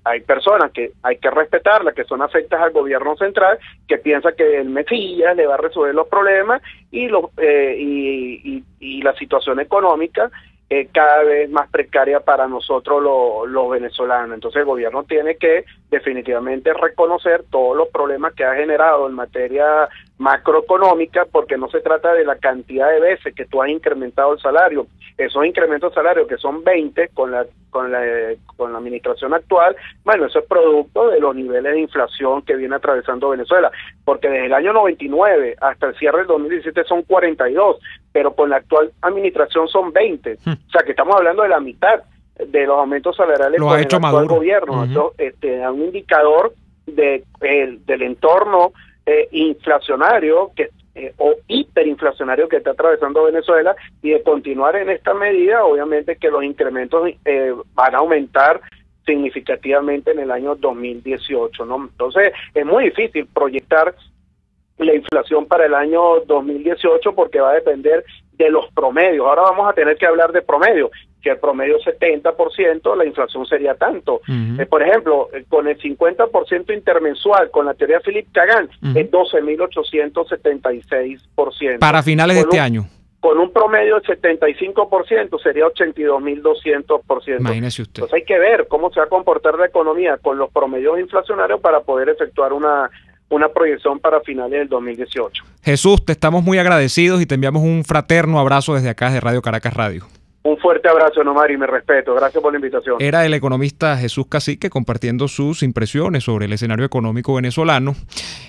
Speaker 9: hay personas que hay que respetarlas, que son afectas al gobierno central, que piensa que el mesías le va a resolver los problemas y la situación económica cada vez más precaria para nosotros los venezolanos. Entonces el gobierno tiene que definitivamente reconocer todos los problemas que ha generado en materia macroeconómica, porque no se trata de la cantidad de veces que tú has incrementado el salario. Esos incrementos de salario, que son 20 con la administración actual, bueno, eso es producto de los niveles de inflación que viene atravesando Venezuela, porque desde el año 99 hasta el cierre del 2017 son 42, pero con la actual administración son 20. O sea que estamos hablando de la mitad de los aumentos salariales con el actual gobierno. Esto da un indicador del entorno inflacionario o hiperinflacionario que está atravesando Venezuela, y de continuar en esta medida, obviamente que los incrementos van a aumentar significativamente en el año 2018, ¿no? Entonces, es muy difícil proyectar la inflación para el año 2018 porque va a depender de los promedios. Ahora vamos a tener que hablar de promedio. Si el promedio es 70%, la inflación sería tanto. Por ejemplo, con el 50% intermensual, con la teoría de Philip Kagan, es 12.876%.
Speaker 2: Para finales de este año.
Speaker 9: Con un promedio del 75% sería 82.200%.
Speaker 2: Imagínese usted.
Speaker 9: Entonces hay que ver cómo se va a comportar la economía con los promedios inflacionarios para poder efectuar una proyección para finales del 2018.
Speaker 2: Jesús, te estamos muy agradecidos y te enviamos un fraterno abrazo desde acá, de Radio Caracas Radio.
Speaker 9: Un fuerte abrazo, Nomar, y me respeto. Gracias por la invitación.
Speaker 2: Era el economista Jesús Cacique compartiendo sus impresiones sobre el escenario económico venezolano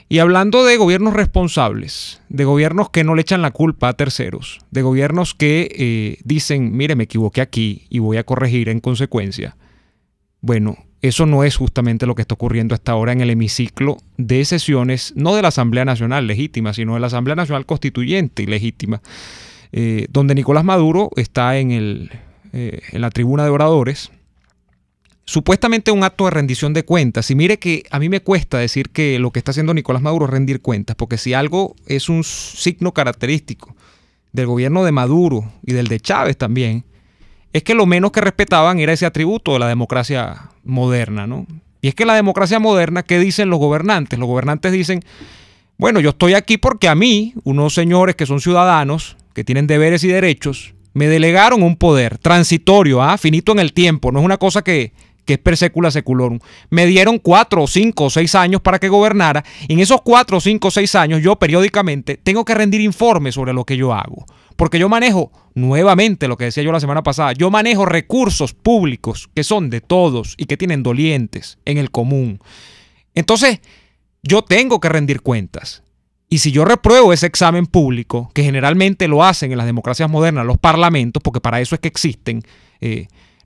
Speaker 2: y hablando de gobiernos responsables, de gobiernos que no le echan la culpa a terceros, de gobiernos que dicen, mire, me equivoqué aquí y voy a corregir en consecuencia. Bueno, eso no es justamente lo que está ocurriendo hasta ahora en el hemiciclo de sesiones, no de la Asamblea Nacional legítima, sino de la Asamblea Nacional Constituyente y legítima, donde Nicolás Maduro está en la tribuna de oradores, supuestamente un acto de rendición de cuentas. Y mire que a mí me cuesta decir que lo que está haciendo Nicolás Maduro es rendir cuentas, porque si algo es un signo característico del gobierno de Maduro y del de Chávez también, es que lo menos que respetaban era ese atributo de la democracia moderna, ¿no? Y es que la democracia moderna, ¿qué dicen los gobernantes? Los gobernantes dicen, bueno, yo estoy aquí porque a mí, unos señores que son ciudadanos, que tienen deberes y derechos, me delegaron un poder transitorio, finito en el tiempo, no es una cosa que es per secula seculorum. Me dieron 4 o 5 o 6 años para que gobernara, y en esos 4 o 5 o 6 años yo periódicamente tengo que rendir informes sobre lo que yo hago, porque yo manejo, nuevamente lo que decía yo la semana pasada, yo manejo recursos públicos que son de todos y que tienen dolientes en el común. Entonces, yo tengo que rendir cuentas. Y si yo repruebo ese examen público, que generalmente lo hacen en las democracias modernas los parlamentos, porque para eso es que existen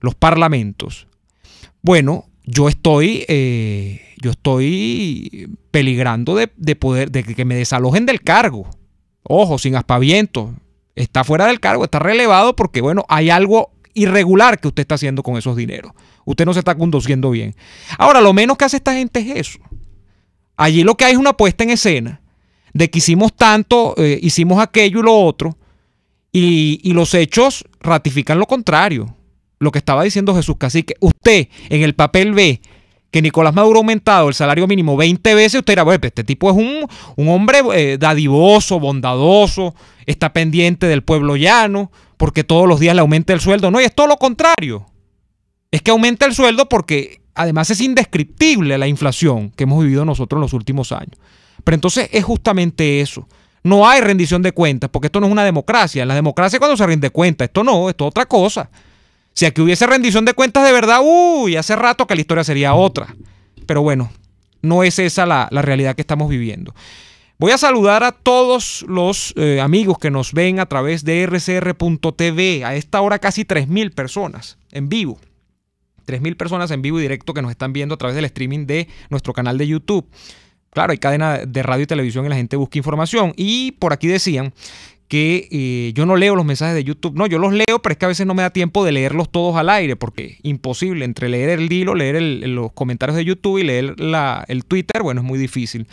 Speaker 2: los parlamentos, bueno, yo estoy peligrando de que me desalojen del cargo. Ojo, sin aspavientos. Está fuera del cargo, está relevado porque, bueno, hay algo irregular que usted está haciendo con esos dineros. Usted no se está conduciendo bien. Ahora, lo menos que hace esta gente es eso. Allí lo que hay es una puesta en escena de que hicimos tanto, hicimos aquello y lo otro, y los hechos ratifican lo contrario. Lo que estaba diciendo Jesús Cacique, usted en el papel ve que Nicolás Maduro ha aumentado el salario mínimo 20 veces, usted dirá, bueno, este tipo es un hombre dadivoso, bondadoso, está pendiente del pueblo llano, porque todos los días le aumenta el sueldo. No, y es todo lo contrario. Es que aumenta el sueldo porque además es indescriptible la inflación que hemos vivido nosotros en los últimos años. Pero entonces es justamente eso. No hay rendición de cuentas, porque esto no es una democracia. En la democracia cuando se rinde cuentas, esto no, esto es otra cosa. Si aquí hubiese rendición de cuentas de verdad, hace rato que la historia sería otra. Pero bueno, no es esa la realidad que estamos viviendo. Voy a saludar a todos los amigos que nos ven a través de rcr.tv. A esta hora casi 3.000 personas en vivo. 3.000 personas en vivo y directo que nos están viendo a través del streaming de nuestro canal de YouTube. Claro, hay cadena de radio y televisión y la gente busca información. Y por aquí decían que yo no leo los mensajes de YouTube. No, yo los leo, pero es que a veces no me da tiempo de leerlos todos al aire, porque imposible. Entre leer el hilo, leer los comentarios de YouTube y leer el Twitter, bueno, es muy difícil.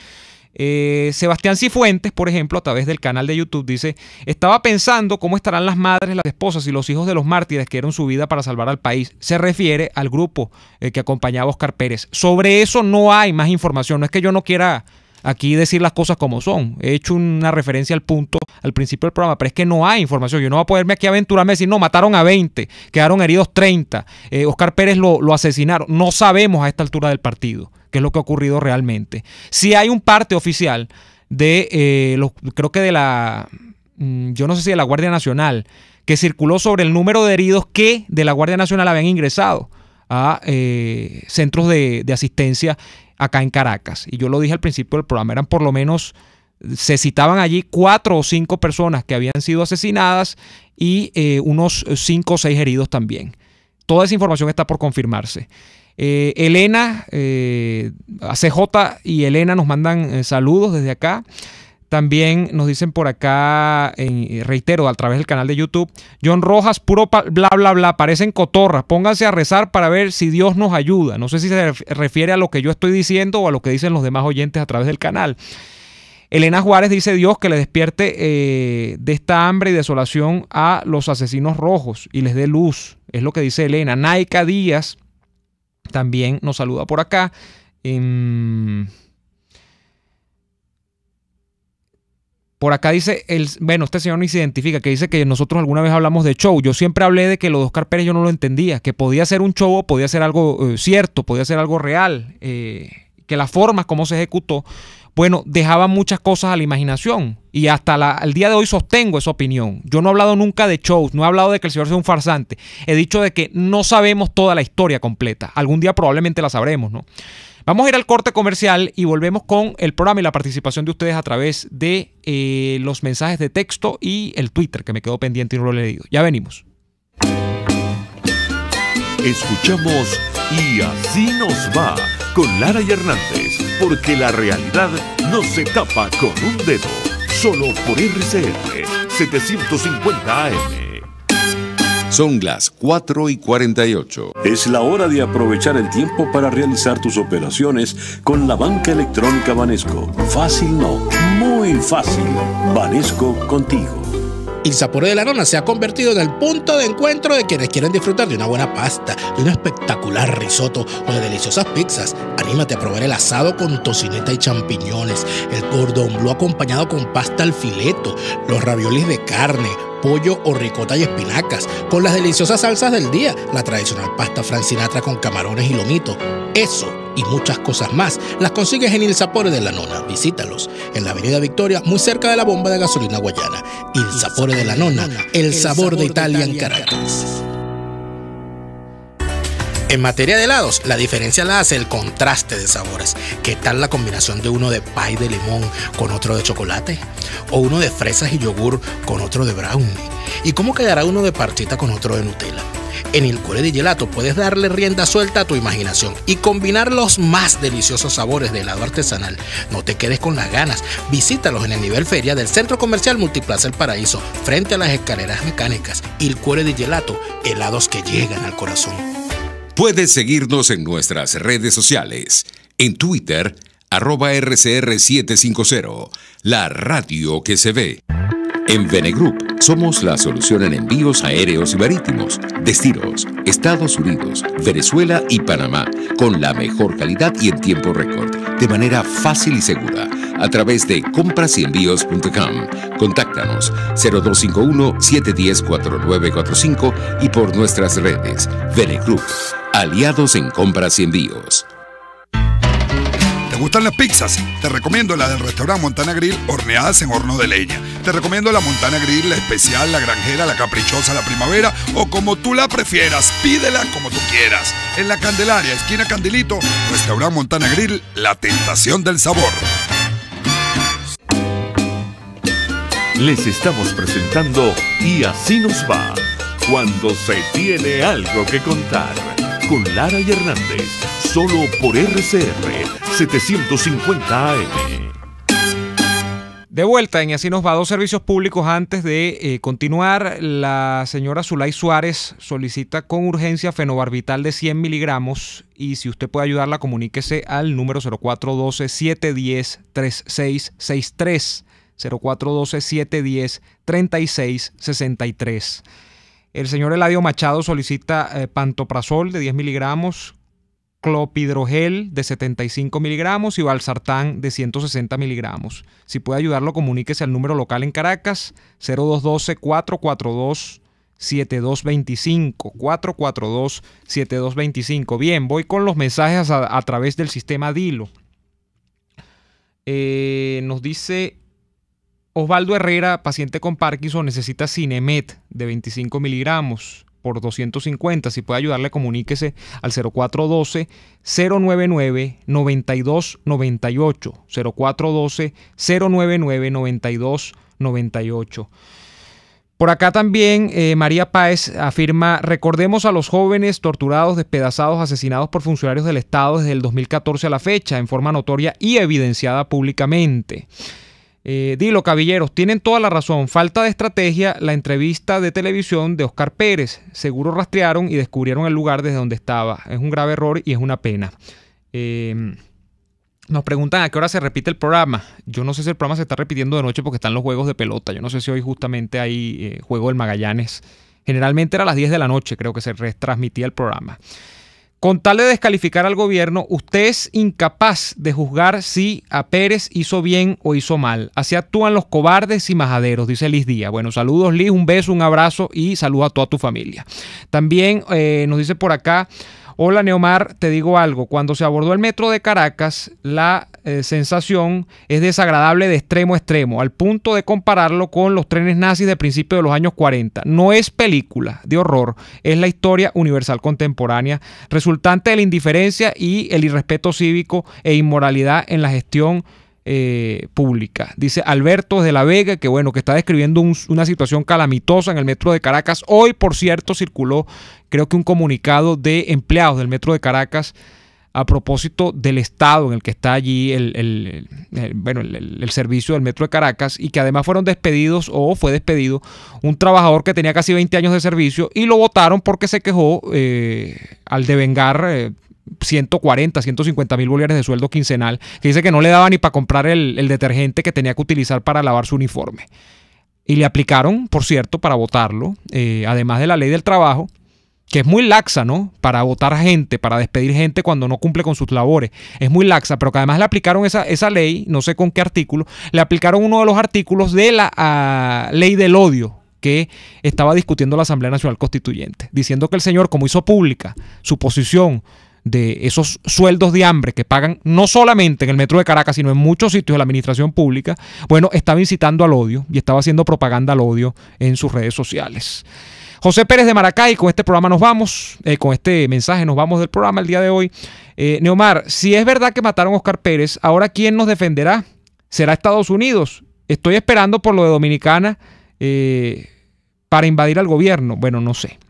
Speaker 2: Sebastián Cifuentes, por ejemplo, a través del canal de YouTube dice: estaba pensando cómo estarán las madres, las esposas y los hijos de los mártires que dieron su vida para salvar al país. Se refiere al grupo que acompañaba a Oscar Pérez. Sobre eso no hay más información. No es que yo no quiera aquí decir las cosas como son. He hecho una referencia al punto al principio del programa, pero es que no hay información. Yo no voy a poderme aquí aventurarme a decir, no, mataron a 20, quedaron heridos 30, Oscar Pérez lo asesinaron. No sabemos a esta altura del partido qué es lo que ha ocurrido realmente. Sí hay un parte oficial de, creo que de yo no sé si de la Guardia Nacional, que circuló sobre el número de heridos que de la Guardia Nacional habían ingresado a centros de asistencia acá en Caracas. Y yo lo dije al principio del programa, eran por lo menos, se citaban allí 4 o 5 personas que habían sido asesinadas y unos 5 o 6 heridos también. Toda esa información está por confirmarse. Elena A CJ y Elena nos mandan saludos desde acá. También nos dicen por acá, reitero, a través del canal de YouTube, John Rojas, puro bla, bla, bla, parecen cotorras. Pónganse a rezar para ver si Dios nos ayuda. No sé si se refiere a lo que yo estoy diciendo o a lo que dicen los demás oyentes a través del canal. Elena Juárez dice: Dios que le despierte de esta hambre y desolación a los asesinos rojos y les dé luz. Es lo que dice Elena. Naika Díaz también nos saluda por acá. Por acá dice, este señor ni se identifica, que dice que nosotros alguna vez hablamos de show. Yo siempre hablé de que lo de Oscar Pérez yo no lo entendía, que podía ser un show, podía ser algo cierto, podía ser algo real, que las formas como se ejecutó, bueno, dejaban muchas cosas a la imaginación. Y hasta el día de hoy sostengo esa opinión. Yo no he hablado nunca de shows, no he hablado de que el señor sea un farsante. He dicho de que no sabemos toda la historia completa. Algún día probablemente la sabremos, ¿no? Vamos a ir al corte comercial y volvemos con el programa y la participación de ustedes a través de los mensajes de texto y el Twitter, que me quedó pendiente y no lo he leído. Ya venimos.
Speaker 1: Escuchamos Y Así Nos Va con Lara y Hernández, porque la realidad no se tapa con un dedo. Solo por RCR 750 AM.
Speaker 4: Son las 4:48.
Speaker 5: Es la hora de aprovechar el tiempo para realizar tus operaciones con la banca electrónica Banesco. Fácil no, muy fácil. Banesco contigo.
Speaker 6: Il Sapore de la Nona se ha convertido en el punto de encuentro de quienes quieren disfrutar de una buena pasta, de un espectacular risotto o de deliciosas pizzas. Anímate a probar el asado con tocineta y champiñones, el cordon bleu acompañado con pasta al fileto, los raviolis de carne, pollo o ricota y espinacas, con las deliciosas salsas del día, la tradicional pasta Frank Sinatra con camarones y lomito. Eso y muchas cosas más las consigues en Il Sapore de la Nona. Visítalos en la Avenida Victoria, muy cerca de la bomba de gasolina Guayana. Il Sapore de la Nona, el sabor de Italia en Caracas. En materia de helados, la diferencia la hace el contraste de sabores. ¿Qué tal la combinación de uno de pie de limón con otro de chocolate? ¿O uno de fresas y yogur con otro de brownie? ¿Y cómo quedará uno de parchita con otro de Nutella? En Il Cuore di Gelato puedes darle rienda suelta a tu imaginación y combinar los más deliciosos sabores de helado artesanal. No te quedes con las ganas. Visítalos en el nivel feria del Centro Comercial Multiplaza El Paraíso, frente a las escaleras mecánicas. Il Cuore di Gelato, helados que llegan al corazón.
Speaker 4: Puedes seguirnos en nuestras redes sociales. En Twitter, @RCR750, la radio que se ve. En Venegroup somos la solución en envíos aéreos y marítimos, destinos, Estados Unidos, Venezuela y Panamá, con la mejor calidad y en tiempo récord, de manera fácil y segura, a través de comprasenvíos.com. Contáctanos 0251-710-4945 y por nuestras redes. Venegroup, aliados en compras y envíos.
Speaker 12: ¿Te gustan las pizzas? Te recomiendo la del restaurante Montana Grill, horneadas en horno de leña. Te recomiendo la Montana Grill, la especial, la granjera, la caprichosa, la primavera, o como tú la prefieras. Pídela como tú quieras. En la Candelaria, esquina Candilito, restaurante Montana Grill, la tentación del sabor.
Speaker 1: Les estamos presentando Y Así Nos Va, cuando se tiene algo que contar, con Lara y Hernández, solo por RCR 750 AM.
Speaker 2: De vuelta en Y Así Nos Va, dos servicios públicos antes de continuar. La señora Zulay Suárez solicita con urgencia fenobarbital de 100 miligramos y si usted puede ayudarla, comuníquese al número 0412-710-3663. 0412-710-3663. El señor Eladio Machado solicita pantoprazol de 10 miligramos, clopidrogel de 75 miligramos y valsartán de 160 miligramos. Si puede ayudarlo, comuníquese al número local en Caracas, 0212-442-7225. 442-7225. Bien, voy con los mensajes a través del sistema Dilo. Nos dice Osvaldo Herrera, paciente con Parkinson, necesita Cinemet de 25 miligramos por 250. Si puede ayudarle, comuníquese al 0412-099-9298. 0412-099-9298. Por acá también María Páez afirma: recordemos a los jóvenes torturados, despedazados, asesinados por funcionarios del Estado desde el 2014 a la fecha, en forma notoria y evidenciada públicamente. Dilo, cabilleros, tienen toda la razón. Falta de estrategia. La entrevista de televisión de Oscar Pérez. Seguro rastrearon y descubrieron el lugar desde donde estaba. Es un grave error y es una pena. Nos preguntan a qué hora se repite el programa. Yo no sé si el programa se está repitiendo de noche porque están los juegos de pelota. Yo no sé si hoy justamente hay juego del Magallanes. Generalmente era a las 10 de la noche, creo que se retransmitía el programa. Con tal de descalificar al gobierno, usted es incapaz de juzgar si a Pérez hizo bien o hizo mal. Así actúan los cobardes y majaderos, dice Liz Díaz. Bueno, saludos Liz, un beso, un abrazo y saludos a toda tu familia. También nos dice por acá: hola Neomar, te digo algo. Cuando se abordó el metro de Caracas, la sensación es desagradable de extremo a extremo, al punto de compararlo con los trenes nazis de principios de los años 40. No es película de horror, es la historia universal contemporánea, resultante de la indiferencia y el irrespeto cívico e inmoralidad en la gestión pública. Dice Alberto de la Vega, que bueno, que está describiendo una situación calamitosa en el metro de Caracas. Hoy, por cierto, circuló, creo que un comunicado de empleados del metro de Caracas a propósito del estado en el que está allí el servicio del metro de Caracas, y que además fueron despedidos, o fue despedido un trabajador que tenía casi 20 años de servicio y lo votaron porque se quejó al devengar 140, 150 mil bolívares de sueldo quincenal, que dice que no le daba ni para comprar el detergente que tenía que utilizar para lavar su uniforme. Y le aplicaron, por cierto, para votarlo, además de la ley del trabajo, que es muy laxa, ¿no? Para votar gente, para despedir gente cuando no cumple con sus labores. Es muy laxa, pero que además le aplicaron esa ley, no sé con qué artículo, le aplicaron uno de los artículos de la ley del odio que estaba discutiendo la Asamblea Nacional Constituyente, diciendo que el señor, como hizo pública su posición de esos sueldos de hambre que pagan no solamente en el metro de Caracas, sino en muchos sitios de la administración pública, bueno, estaba incitando al odio y estaba haciendo propaganda al odio en sus redes sociales. José Pérez de Maracay, con este programa nos vamos, con este mensaje nos vamos del programa el día de hoy. Neomar, si es verdad que mataron a Oscar Pérez, ¿ahora quién nos defenderá? ¿Será Estados Unidos? Estoy esperando por lo de Dominicana para invadir al gobierno. Bueno, no sé.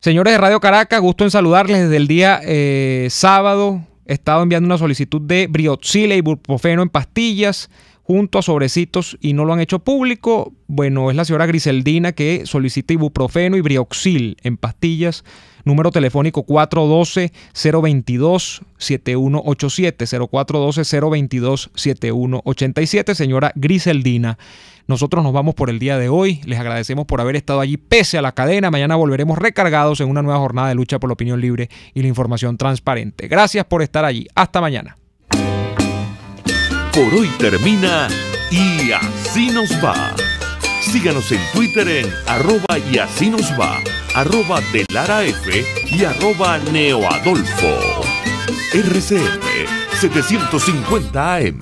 Speaker 2: Señores de Radio Caracas, gusto en saludarles desde el día sábado. He estado enviando una solicitud de Brioxil e ibuprofeno en pastillas junto a sobrecitos y no lo han hecho público. Bueno, es la señora Griseldina que solicita ibuprofeno y Brioxil en pastillas. Número telefónico 412-022-7187, 0412-022-7187. Señora Griseldina, nosotros nos vamos por el día de hoy. Les agradecemos por haber estado allí pese a la cadena. Mañana volveremos recargados en una nueva jornada de lucha por la opinión libre y la información transparente. Gracias por estar allí. Hasta mañana.
Speaker 1: Por hoy termina Y Así Nos Va. Síganos en Twitter en @YASíNosVa, @DeLaraF y @NeoAdolfo. RCF 750 AM.